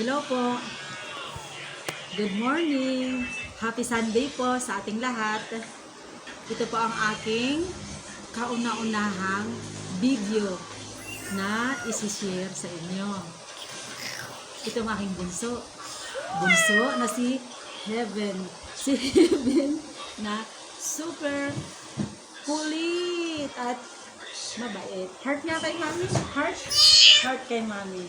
Hello po. Good morning. Happy Sunday po sa ating lahat. Ito po ang aking kauna-unahang video na isi-share sa inyo. Ito ang aking bunso. Bunso na si Heaven. Si Heaven na super kulit at mabait. Heart nga kay mami. Heart? Heart kay mami.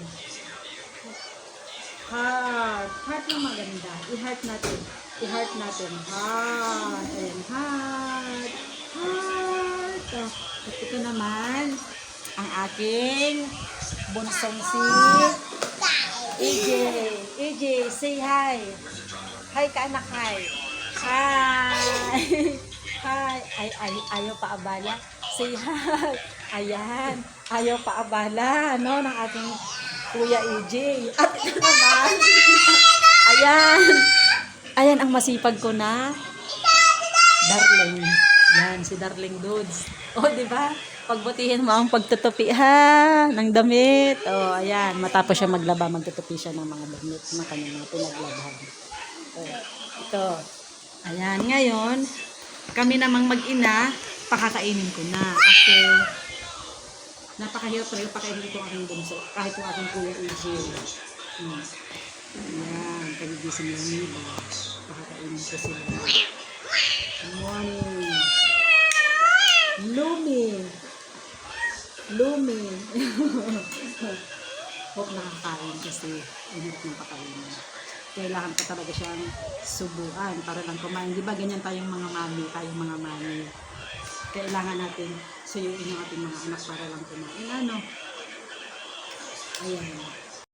Heart. Heart yung maganda. I-heart natin. I-heart natin. Heart. Ayan. Heart. Heart. Oh. At ito naman ang aking bunsong si EJ. EJ, say hi. Hi ka anak, hi. Hi. Hi. Ay, ayaw pa abala. Say hi. Ayan. Ayaw pa abala, no, ng ating Kuya EJ. At ito naman. Ayan. Ayan ang masipag ko na Darling. Yan, si Darling Dudes. O, di ba? Pagbutihin mo ang pagtutupi ha ng damit. O, ayan. Matapos siya maglaba, magtutupi siya ng mga damit na kanyang mga pinaglabahan. O, ito. Ayan, ngayon, kami namang mag-ina, pakakainin ko na. Kasi, napakahirap talaga pakainin ko ang aking bunso. Kahit yung aking Kuya EJ. Ayan, kagigising lang nila. Pakakainin ko sila. Morning. Lumi. Hope nakakain kasi init ng pakainin. Kailangan pa talaga siyang subuan para lang kumain. Di ba ganyan tayong mga mami, Kailangan natin suyuin yung ating mga anak para lang kumain. Ano? Ayan.